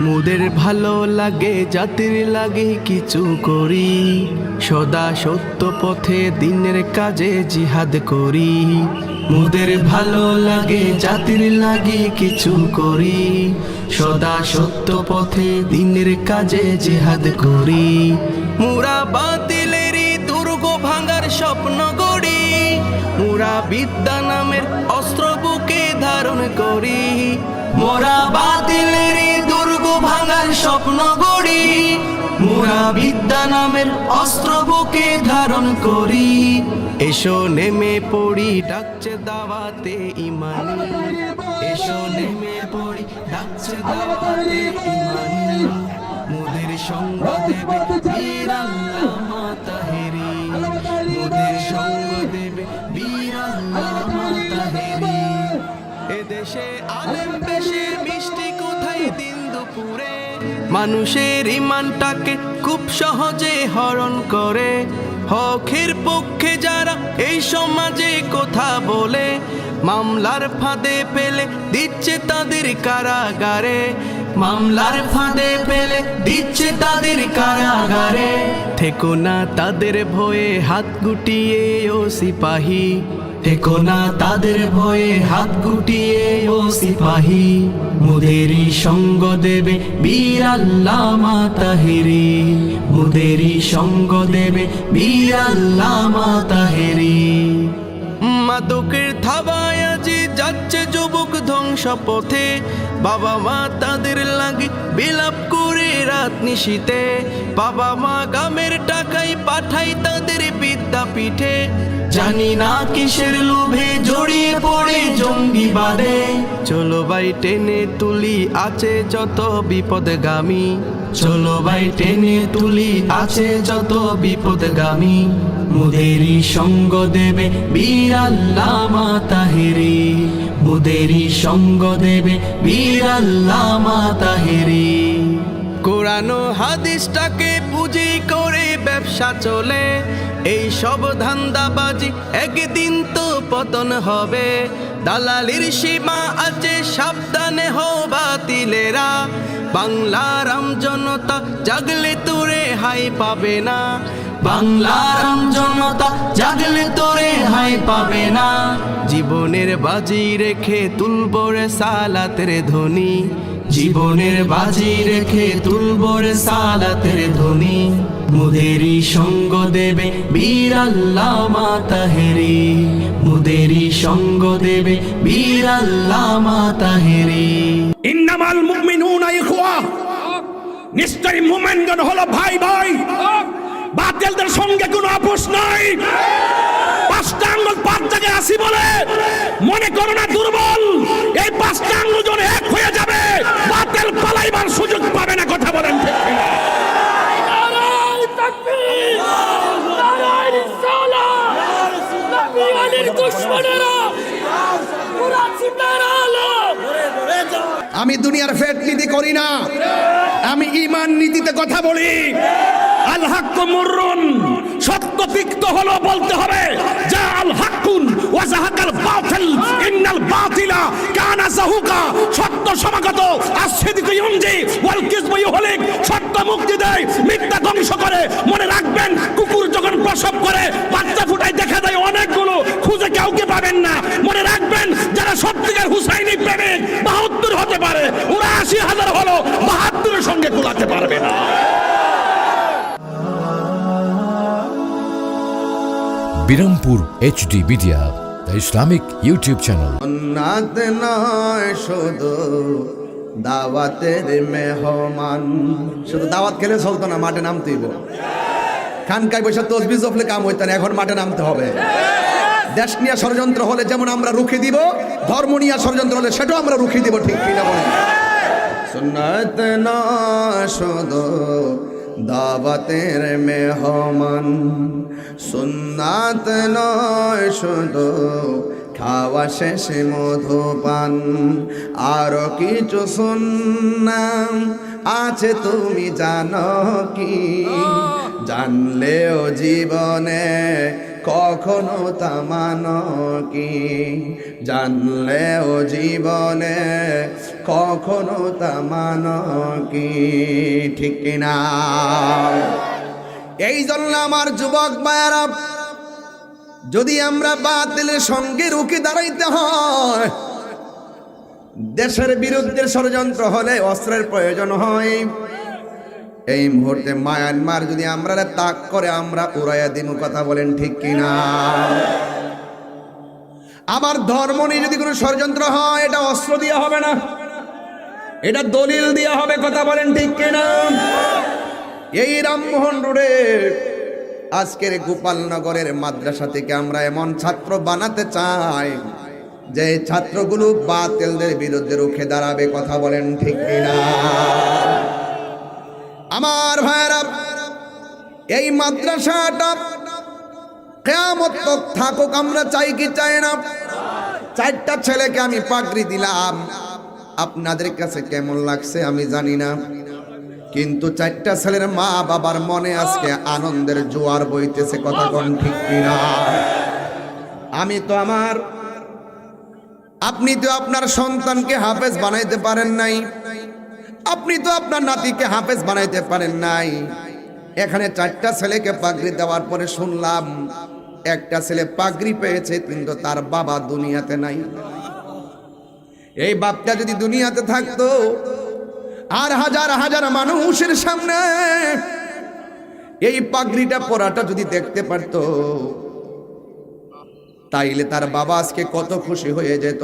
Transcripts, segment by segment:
মোদের ভালো লাগে জাতির লাগে কিছু করি, সদা সত্য পথে দিনের কাজে জিহাদ করি। মোদের ভালো লাগে জাতির লাগে কিছু করি, সদা সত্য পথে দিনের কাজে জিহাদ করি। মোরা বাতিলেরই দুর্গ ভাঙার স্বপ্ন গড়ি, মোরা বিদ্যা নামের অস্ত্র বুকে ধারণ করি। মোরা বাতিলেরই দুর্গ ভাঙার স্বপ্ন গড়ি, মোরা বিদ্যা নামের অস্ত্র বুকে ধারণ করি। এসো নেমে পড়ি ডাকছে দাওয়াতে ইমানি, এসো নেমে পড়ি ডাকছে দাওয়াতে ইমানি। মোদের সঙ্গ দেবে বীর আল্লামা তাহেরি, মোদের সঙ্গ দেবে বীর আল্লামা তাহেরি। এদেশে আলেম বেশে মিষ্টি কোথায় দিন দুপুরে, মানুষের ইমানটাকে খুব সহজে হরণ করে। হকের পক্ষে যারা এই সমাজে কথা বলে, মামলার ফাঁদে পেলে দিচ্ছে তাদের কারাগারে, মামলার ফাঁদে পেলে দিচ্ছে তাদের কারাগারে। থেকো না তাদের ভয়ে হাত গুটিয়ে ও সিপাহী, থেকো না তাদের ভয়ে হাত গুটিয়ে ও সিপাহী। মোদেরই সঙ্গ দেবে বীর আল্লামা তাহেরি, মোদেরই সঙ্গ দেবে বীর আল্লামা তাহেরি। মাদকের থাবায় আজি যাচ্ছে যুবক ধ্বংস পথে, বাবা মা তাদের লাগে বিলাপ করে রাত নিশীতে। বাবা মা গামের টাকায় পাঠাই তাদের বিদ্যাপীঠে, জানি না কিসের লোভে জড়িয়ে পড়ে জঙ্গিবাদে। চলো ভাই টেনে তুলি আছে যত বিপদগামী, চলো ভাই টেনে তুলি আছে যত বিপদগামী। মোদেরই সঙ্গ দেবে বীর আল্লামা তাহেরি, মোদেরই সঙ্গ দেবে বীর আল্লামা তাহেরি। কোরআন ও হাদিসটাকে পুঁজি করে ব্যবসা চলে, এই সব ধান্দাবাজি একদিন তো পতন হবে। দালালির সীমা আছে সাবধানে হও বাতিলেরা, বাংলার আম জনতা জাগলে তোরে হাই পাবে না, বাংলার আম জনতা জাগলে তোরে হাই পাবে না। জীবনের বাজি রেখে তুলব রে সালাতের ধ্বনি, জীবনের বাজি রেখে তুলব রে সালাতের ধ্বনি। মোদেরই সঙ্গ দেবে বীর আল্লামা তাহেরি, মোদেরই সঙ্গ দেবে বীর আল্লামা তাহেরি। ইন্নামাল মুমিনুনা ইখওয়া, নিশ্চয়ই মুমিনগণ হলো ভাই ভাই, বাতিলদের সঙ্গে কোনো আপোষ নাই। পাঁচটা আঙ্গুল পাঁচ জায়গায় আসি বলে মনে করো না দুর্বল, এই পাঁচটা আঙ্গুল যখন এক হয়ে যাবে বাতিল পালাইবার সুযোগ পাবে না। কথা বলেন ঠিক কিনা? নারায়ে তাকবীর, নারায়ে রিসালাত, নবী আলীর দুশমনেরা পুরা চিন্তারা আলো। আমি দুনিয়ার ফেট নীতি করি না, আমি ঈমান নীতিতে কথা বলি। আল হাক্কু মুররুন, সত্য তিক্ত হলো বলতে হবে। যা আল হাক্কুন ওয়া যাহাকাল বাতিল ইন্নাল বাতিলা কানা যাহুকা, সত্য সমাগত। আসিদিকু ইউনজি ওয়াল কিযবু ইউহলিক, সত্য মুক্তি দেয়, মিথ্যা ধ্বংস করে। মনে রাখবেন, কুকুর যখন প্রসব করে বাচ্চা ফুটায় দেখা যায় অনেকগুলো, খুঁজে কাউকে পাবেন না। মনে রাখবেন, যারা সত্যিকার হুসাইনি প্রেমিক ৭২ হতে পারে, ওরা ৮০,০০০ হলো ৭২-এর সঙ্গে কুলাতে পারবে না। Birampur HD media, the Islamic YouTube channel. সুন্নাত নয় শুধু দাওয়াতের মেহমান, শুধু দাওয়াত খেলে চলতো না, মাঠে নামতে হইব। খানকায় বসে তসবিহ জপলে কাম হইতো না, এখন মাঠে নামতে হবে। দেশ নিয়ে ষড়যন্ত্র হলে যেমন আমরা রুখে দিব, ধর্ম নিয়ে ষড়যন্ত্র হলে সেটাও আমরা রুখে দিব। ঠিক কিনা বলেন? সুন্নাত নয় শুধু দাওয়াতের মেহমান, সুন্নাত নয় শুধু খাওয়া শেষে মধুপান, আরো কিছু সুন্নাত আছে তুমি জানো কি? জানলেও জীবনে কখনো তা মানো কি? জানলেও জীবনে কখনো তা মানো কি, ঠিক কিনা? এই জন্য আমার যুবক ভাইয়েরা, যদি আমরা বাতিলের সঙ্গে রুখে দাঁড়াইতে হয়, দেশের বিরুদ্ধে ষড়যন্ত্র হলে অস্ত্রের প্রয়োজন হয়। এই মুহূর্তে মায়ানমার যদি আমরা তাক করে আমরা উড়াইয়া দিন, কথা বলেন ঠিক কিনা? আবার ধর্ম নিয়ে যদি কোনো ষড়যন্ত্র হয়, এটা অস্ত্র দিয়ে হবে না, এটা দলিল দিয়ে হবে, কথা বলেন ঠিক কিনা? এই রামমোহন রোডে আজকের গোপালনগরের মাদ্রাসা থেকে আমরা এমন ছাত্র বানাতে চাই যে ছাত্রগুলো বাতিলদের বিরুদ্ধে রুখে দাঁড়াবে, কথা বলেন ঠিক কিনা? আমার ভাইরা, এই মাদ্রাসাটা কিয়ামত তক থাকুক, আমরা চাই কি চাই না? 4টা ছেলেকে আমি পাগড়ি দিলাম, আপনাদের কাছে কেমন লাগছে আমি জানি না, কিন্তু 4টা ছেলের মা বাবার মনে আজকে আনন্দের জোয়ার বইতেছে, কথা কোন ঠিক কিনা? আপনি তো আপনার সন্তানকে হাফেজ বানাইতে পারেন নাই, আপনি তো আপনার নাতিকে হাফেজ বানাইতে পারেন নাই। এখানে 4টা ছেলেকে পাগড়ি দেওয়ার পরে শুনলাম একটা ছেলে পাগড়ি পেয়েছে কিন্তু তার বাবা দুনিয়াতে নাই। এই বাপটা যদি দুনিয়াতে থাকতো আর হাজার হাজার মানুষের সামনে এই পাগড়িটা পরাটা যদি দেখতে পারতো, তাইলে তার বাবা আজকে কত খুশি হয়ে যেত।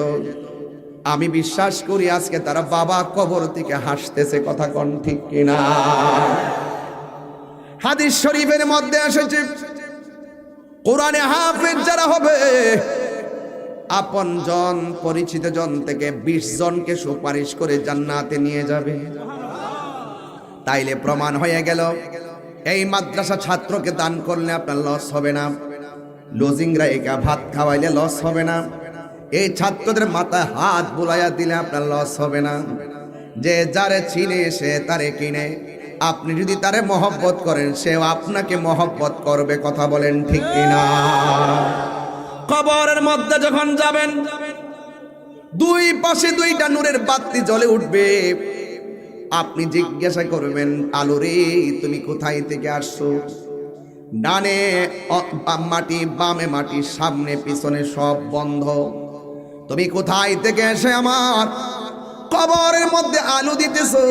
আমি বিশ্বাস করি আজকে তার বাবা কবর থেকে হাসতেছে, কথা কোন ঠিক কিনা? হাদিস শরীফের মধ্যে এসেছে, কোরআনে হাফেজ যারা হবে আপন জন পরিচিত জন থেকে 20 জনকে সুপারিশ করে জান্নাতে নিয়ে যাবে। তাইলে প্রমাণ হয়ে গেল এই মাদ্রাসা ছাত্রকে দান করলে আপনার লস হবে না, লজিংরা একা ভাত খাওয়াইলে লস হবে না, এই ছাত্রদের মাথায় হাত বুলাইয়া দিলে আপনার লস হবে না। যে যারে চিনে সে তারে কিনে, আপনি যদি তারে মহব্বত করেন সেও আপনাকে মহব্বত করবে, কথা বলেন ঠিক কিনা? কবরের মধ্যে যখন যাবেন, 2 পাশে 2টা নূরের বাতি জ্বলে উঠবে। আপনি জিজ্ঞাসা করবেন, আলো রে তুমি কোথায় থেকে আসছো? ডানে মাটি, বামে মাটি, সামনে পিছনে সব বন্ধ। তুমি কোথায় থেকে এসে আমার কবরের মধ্যে আলো দিতেছো?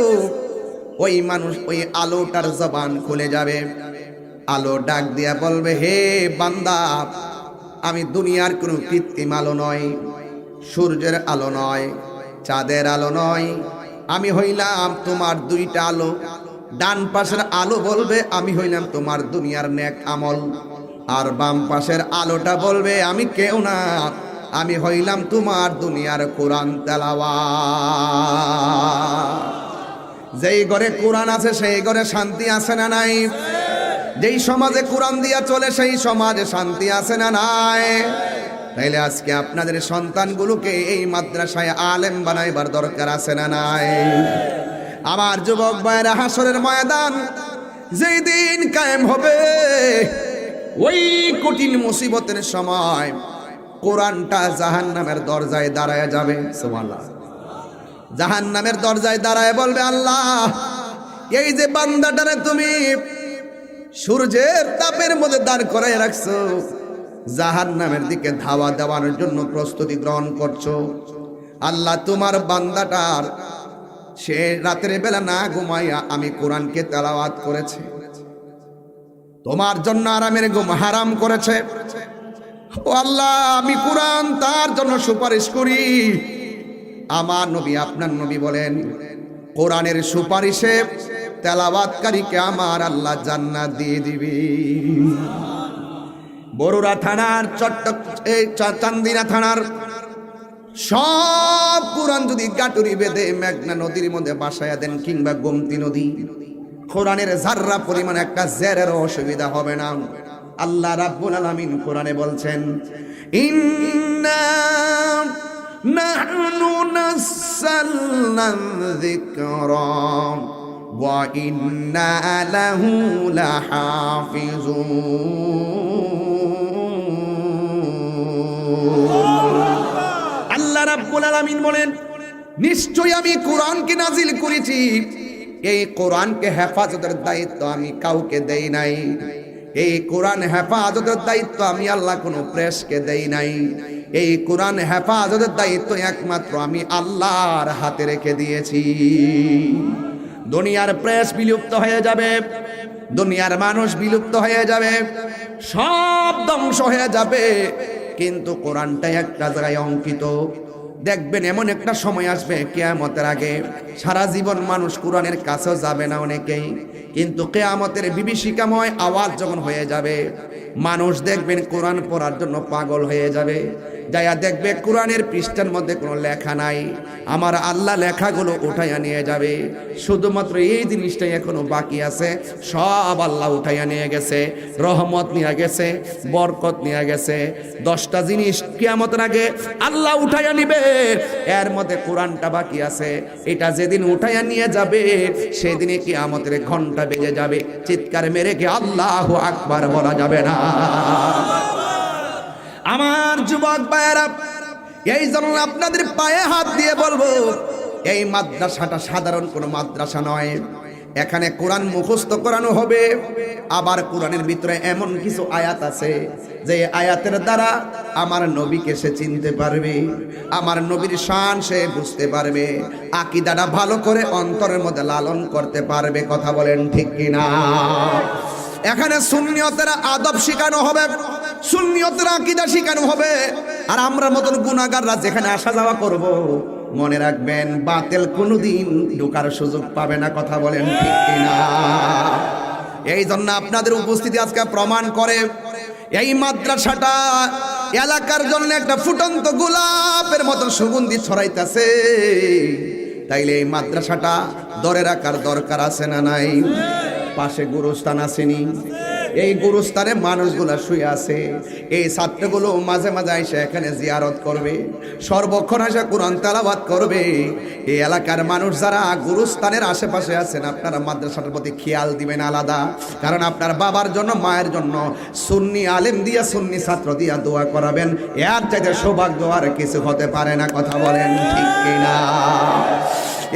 ওই মানুষ ওই আলোটার জবান খুলে যাবে, আলো ডাক দিয়া বলবে, হে বান্দা, আমি দুনিয়ার কোনো কৃত্রিম আলো নয়, সূর্যের আলো নয়, চাঁদের আলো নয়, আমি হইলাম তোমার 2টা আলো। ডান পাশের আলো বলবে আমি হইলাম তোমার দুনিয়ার নেক আমল, আর বাম পাশের আলোটা বলবে আমি কেউ না, আমি হইলাম তোমার দুনিয়ার কোরআন তেলাওয়াত। যেই ঘরে কোরআন আছে সেই ঘরে শান্তি আছে না নাই? যেই সমাজে কোরআন দিয়া চলে সেই সমাজে শান্তি আছে না নাই? তাইলে আজকে আপনাদের সন্তানগুলোকে এই মাদ্রাসায় আলেম বানাইবার দরকার আছে না নাই? আমার যুবক ভাইরা, হাসরের ময়দান যেই দিন কায়েম হবে, ওই কঠিন মুসিবতের সময় কোরআনটা জাহান্নামের দরজায় দাঁড়ায় যাবে। সুবহানাল্লাহ। জাহান্নামের দরজায় দাঁড়ায় বলবে, আল্লাহ, এই যে বান্দাটারে তুমি সূর্যের তাপের মধ্যে দাঁড় করায় রাখছো, জাহান্নামের দিকে ধাওয়া দেওয়ার জন্য প্রস্তুতি গ্রহণ করছো, আল্লাহ তোমার বান্দাটার সে রাতের বেলা না ঘুমাইয়া আমি কোরআনকে তেলাওয়াত করেছে, তোমার জন্য আরামের ঘুম হারাম করেছে। ও আল্লাহ, আমি কোরআন তার জন্য সুপারিশ করি। আমার নবী, আপনার নবী বলেন, কোরআনের সুপারিশে তেলাওয়াতকারীকে আমার আল্লাহ জান্নাত দিয়ে দিবে। বরুড়া থানার চান্দিনা থানার সব কোরআন যদি গাটুরি বেঁধে মেঘনা নদীর মধ্যে বাসায়া দেন কিংবা গোমতী নদী, কোরআনের যাররা পরিমাণ একটা জেরের অসুবিধা হবে না। আল্লাহ রাব্বুল আলামিন কোরআনে বলছেন, ইন্না নাহনু নাযালনা যিকরা ওয়া ইন্না লাহু লাহাফিজুন। আল্লাহ রাব্বুল আলামিন বলেন, নিশ্চয়ই আমি কোরআনকে নাজিল করেছি, এই কোরআনকে হেফাজতের দায়িত্ব আমি কাউকে দেই নাই। এই কোরআন হেফাজতের দায়িত্ব আমি আল্লাহ কোনো প্রেসকে দেই নাই। এই কোরআন হেফাজতের দায়িত্ব একমাত্র আমি আল্লাহর হাতে রেখে দিয়েছি। দুনিয়ার প্রেস বিলুপ্ত হয়ে যাবে, দুনিয়ার মানুষ বিলুপ্ত হয়ে যাবে, সব ধ্বংস হয়ে যাবে, কিন্তু কোরআনটাই একটা জায়গায় অঙ্কিত। দেখবেন এমন একটা সময় আসবে কিয়ামতের আগে সারা জীবন মানুষ কোরআনের কাছেও যাবে না অনেকেই, কিন্তু কিয়ামতের বিভীষিকাময় আওয়াজ যখন হয়ে যাবে মানুষ দেখবেন কোরআন পড়ার জন্য পাগল হয়ে যাবে। যাইয়া দেখবে কোরআনের পৃষ্ঠার মধ্যে কোনো লেখা নাই, আমার আল্লাহ লেখাগুলো উঠাইয়া নিয়ে যাবে। শুধুমাত্র এই জিনিসটাই এখনো বাকি আছে, সব আল্লাহ উঠাইয়া নিয়ে গেছে। রহমত নিয়ে গেছে, বরকত নিয়ে গেছে। 10টা জিনিস কিয়ামতের আগে আল্লাহ উঠাইয়া নিবে, এর মধ্যে কোরআনটা বাকি আছে। এটা যেদিন উঠাইয়া নিয়ে যাবে সেদিনে কিয়ামতের ঘন্টা বেজে যাবে, চিৎকার মেরে কি আল্লাহু আকবার বলা যাবে না। আমার যুবক ভাইয়েরা, এই জন্য আপনাদের পায়ে হাত দিয়ে বলবো, এই মাদ্রাসাটা সাধারণ কোনো মাদ্রাসা নয়। এখানে কোরআন মুখস্থ করানো হবে, আবার কোরআনের ভিতরে এমন কিছু আয়াত আছে যে আয়াতের দ্বারা আমার নবীকে সে চিনতে পারবে, আমার নবীর শান সে বুঝতে পারবে, আকীদাটা ভালো করে অন্তরের মধ্যে লালন করতে পারবে। কথা বলেন ঠিক কিনা? এখানে সুন্নিয়তের আদব শেখানো হবে, সুন্নিয়তের আকীদা শেখানো হবে। আর আমরা মতন গুনাহগাররা যেখানে আসা যাওয়া করব, মনে রাখবেন বাতিল কোনোদিন ঢোকার সুযোগ পাবে না। কথা বলেন ঠিক কিনা? এই জন্য আপনাদের উপস্থিতি আজকে প্রমাণ করে এই মাদ্রাসাটা এলাকার জন্য একটা ফুটন্ত গোলাপের মতন সুগন্ধি ছড়াইতেছে। তাইলে এই মাদ্রাসাটা ধরে রাখার দরকার আছে না নাই? পাশে গুরুস্থান আসেনি, এই গুরুস্থানে মানুষগুলা শুয়ে আছে, এই ছাত্রগুলো মাঝে মাঝে এসে এখানে জিয়ারত করবে, সর্বক্ষণ এসে কোরআন তেলাওয়াত করবে। এই এলাকার মানুষ যারা গুরুস্থানের আশেপাশে আছেন, আপনারা মাদ্রাসাটার প্রতি খেয়াল দিবেন আলাদা, কারণ আপনার বাবার জন্য মায়ের জন্য সুন্নি আলেম দিয়া সুন্নি ছাত্র দিয়া দোয়া করাবেন। এর চাইতে সৌভাগ্য আর কিছু হতে পারে না। কথা বলেন ঠিক কিনা?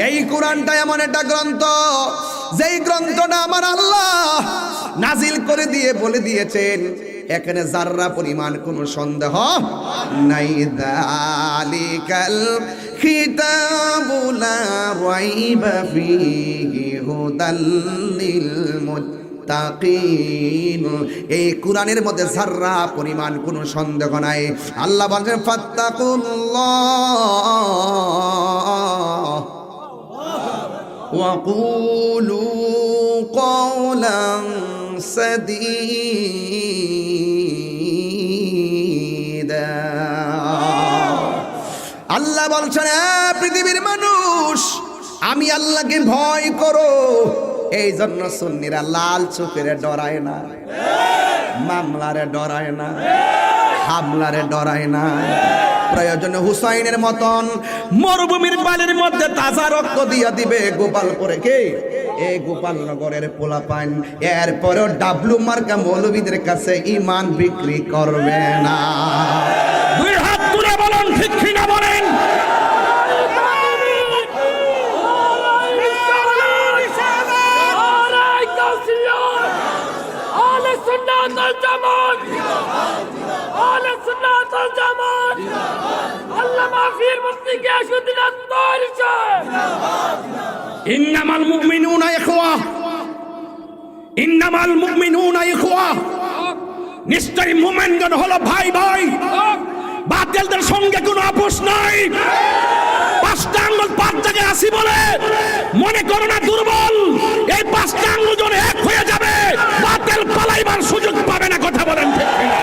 এই কোরআনটা এমন একটা গ্রন্থ, যেই গ্রন্থটা আমার আল্লাহ নাজিল করে দিয়ে বলে দিয়েছেন, এখানে যাররা পরিমাণ কোনো সন্দেহ নাই। যালিকাল কিতাবু লা রাইবা ফীহি হুদাল লিল মুত্তাকিন। এই কোরআনের মধ্যে যাররা পরিমাণ কোনো সন্দেহ নাই। আল্লাহ বলেন ফাত্তাকুল্লাহ وقولوا قولا سديدا। আল্লাহ বলছেন, পৃথিবীর মানুষ, আমি আল্লাহকে ভয় করো। এই জন্য সুন্নিরা লাল চোখের ডরায় না, মামলারে ডরায় না, হামলারে ডরায় না। প্রয়োজনে হুসাইনের মতন মরুভূমির বালির মধ্যে তাজা রক্ত দিয়া দিবে গোপালপুরে কে? এই গোপালনগরের পোলাপান। এরপরেও ডাবলু মার্কা মৌলবীদের কাছে ইমান বিক্রি করবে না। দুই হাত তুলে বলেন ঠিক কিনা বলেন। ইন্নামাল মুমিনুনা ইখওয়া, ইন্নামাল মুমিনুনা ইখওয়া। নিশ্চয়ই মুমিনগণ হলো ভাই ভাই, বাতিলদের সঙ্গে কোনো আপোষ নাই। 5টা আঙ্গুল 5 জায়গায় আসি বলে মনে করো না দুর্বল। এই 5টা আঙ্গুল যখন এক হয়ে যাবে, বাতিল পালাইবার সুযোগ পাবে না। কথা বলেন ঠিক কিনা?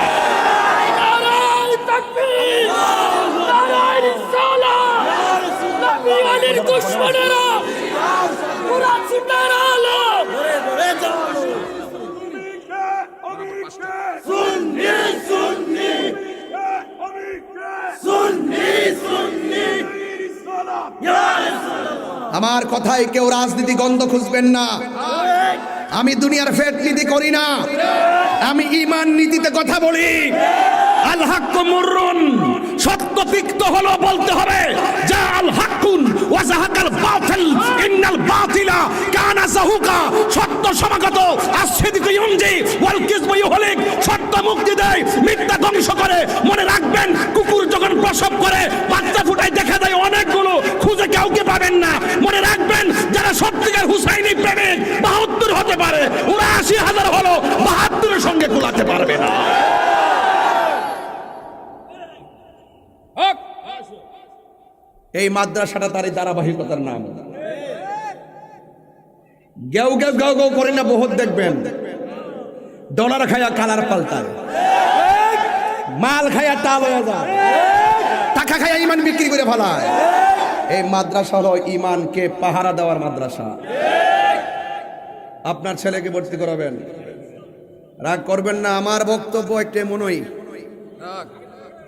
নারায়ে তাকবীর, নারায়ে রিসালাত। নবী আলীর দুশমনেরা কুরআন সুন্নাহর আলো সুন্নি সুন্নি সুন্নি সুন্নি। আমার কথায় কেউ রাজনীতি গন্ধ খুঁজবেন না। আমি দুনিয়ার ফেট নীতি করি না, আমি ঈমান নীতিতে কথা বলি। আল হাক্কু মুররুন, সত্য তিক্ত হলো বলতে হবে। যা আল হাক্কুন জাহুকা, সত্য সমাগত, আসিদিকু ইউনজি ওয়াল কিযবু ইউহলিক, সত্য মুক্তি দেয়, মিথ্যা ধ্বংস করে। মনে রাখবেন, কুকুর যখন প্রসব করে বাচ্চা ফুটায় দেখা যায় অনেকগুলো, খুঁজে কাউকে পাবেন না। মনে রাখবেন, যারা সত্যিকার হুসাইনি প্রেমিক 72 হতে পারে, 79,000 হলো 72-এর সঙ্গে কুলাতে পারবে না। এই মাদ্রাসাটা তারই ধারাবাহিকতার নাম। গেউ গেউ গাও গাও করে না বহুত দেখবেন, ডলার খায়া কালার পাল্টায়, মাল খায়া টাল হয়ে যায়, টাকা খায়া ইমান বিক্রি করে ফেলায়। এই মাদ্রাসা হলো ইমানকে পাহারা দেওয়ার মাদ্রাসা। আপনার ছেলেকে ভর্তি করাবেন, রাগ করবেন না, আমার বক্তব্য একটা মনই,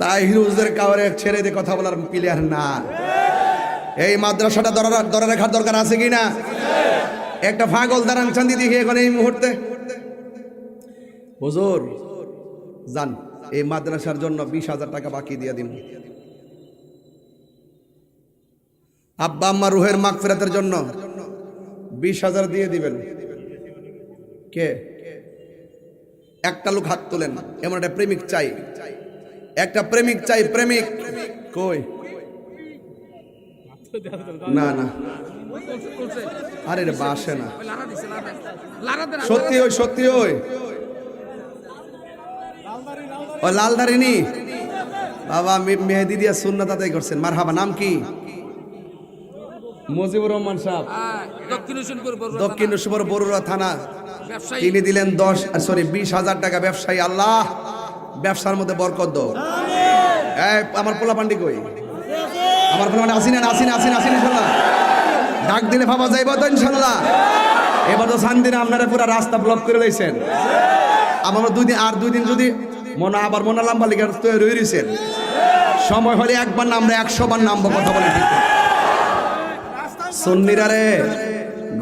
তাই হিরোজদের কাউরে ছেড়ে দিয়ে কথা বলার প্লেয়ার না। এই মাদ্রাসাটা ধরে রাখার দরকার আছে কি না? একটা পাগল দাঁড়ান চান্দি দেখি এখন এই মুহূর্তে, হুজুর যান এই মাদ্রাসার জন্য 20,000 টাকা বাকি দিয়ে দিন, আব্বা আম্মা রুহের মাগফিরাতের জন্য 20,000 দিয়ে দিবেন। কে? একটা লোক হাত তোলেন, এমন একটা প্রেমিক চাই, একটা প্রেমিক চাই। প্রেমিক কই? না না, আরে রে বাসে না, সত্যি ওই সত্যি ওই লালদারিনী বাবা মেহেদি দিয়া সুন্নাত আদায় করছেন, মারহাবা। নাম কি? মুজিবুর রহমান সাহেব, দক্ষিণ সুবর বরুড়া থানা। তিনি দিলেন 20,000 টাকা। ব্যবসায়ী, আল্লাহ ব্যবসার মধ্যে বরকত দাও। আমার পোলা পান্ডি কই? আমার পোলা আসিনা আসিনা আসিনা আসিনা ইনশাল্লাহ, ডাক দিলে ভাবা যাইব তো ইনশাল্লাহ। এবার তো শান্তিনে আপনারা পুরো রাস্তা ব্লক করে লইছেন। আমার 2 দিন যদি মনে লম্বা লিখে তৈরি রয়েছেন, সময় হলে একবার নামরা 100 বার নামবো, কথা বলে ঠিক। সুন্নিরা রে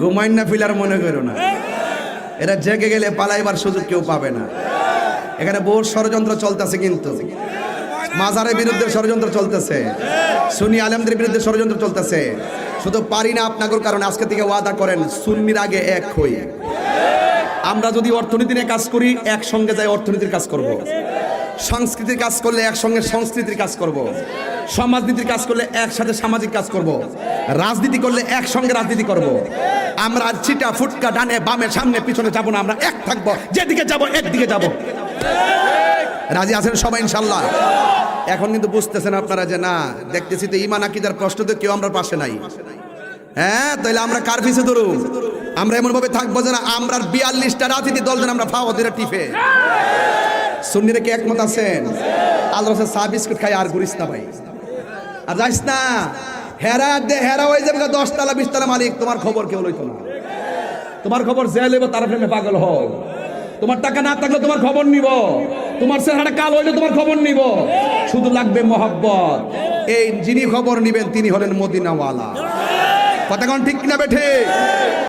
ঘুমাইন না, ফিলার মনে করো না, এরা জেগে গেলে পালাইবার সুযোগ কেউ পাবে না। এখানে বহু ষড়যন্ত্র চলতেছে, কিন্তু মাজারের বিরুদ্ধে ষড়যন্ত্র চলতেছে, সুন্নি আলেমদের বিরুদ্ধে ষড়যন্ত্র চলতেছে। শুধু পারি না আপনাদের কারণে আজকে থেকে ওয়াদা করেন, সুন্নির আগে এক হই। আমরা যদি অর্থনীতি নিয়ে কাজ করি, একসঙ্গে যাই অর্থনীতির কাজ করব। সংস্কৃতির কাজ করলে একসঙ্গে সংস্কৃতির কাজ করব। সমাজনীতির কাজ করলে একসাথে সামাজিক কাজ করব। রাজনীতি করলে একসঙ্গে রাজনীতি করব। আমরা আর চিটা ফুটকা ডানে বামে সামনে পিছনে যাব না, আমরা এক থাকবো, যেদিকে যাব একদিকে যাব। রাজি আছেন সবাই ইনশাল্লাহ? এখন কিন্তু বুঝতেছেন আপনারা যে না, দেখতেছি তো ঈমান আকীদার প্রশ্ন তো কেউ আমরা পাশে নাই। হ্যাঁ, তাহলে আমরা কার পিছে ধরু? আমরা এমন ভাবে থাকবো যেন আমরা 42টা রাজনীতি দল যেন আমরা ফাওয়া দিয়ে টিপে। সুন্নিরা কি একমত আছেন? আল্লাহ রাসূল চা বিস্কুট খাই আর ঘুরিস না ভাই, আর যাইস না। হেরা হয়ে যাবে 10 তলা 20 তলা মালিক, তোমার খবর কেউ লইতো না। তোমার খবর যে লইব তার প্রেমে পাগল হও। তোমার টাকা না থাকলে তোমার খবর নিব, তোমার চেহারা কাল হইলে তোমার খবর নিব। শুধু লাগবে মহব্বত। এই যিনি খবর নিবেন তিনি হলেন মদিনাওয়ালা। কথা কোন ঠিক কিনা বেঠে?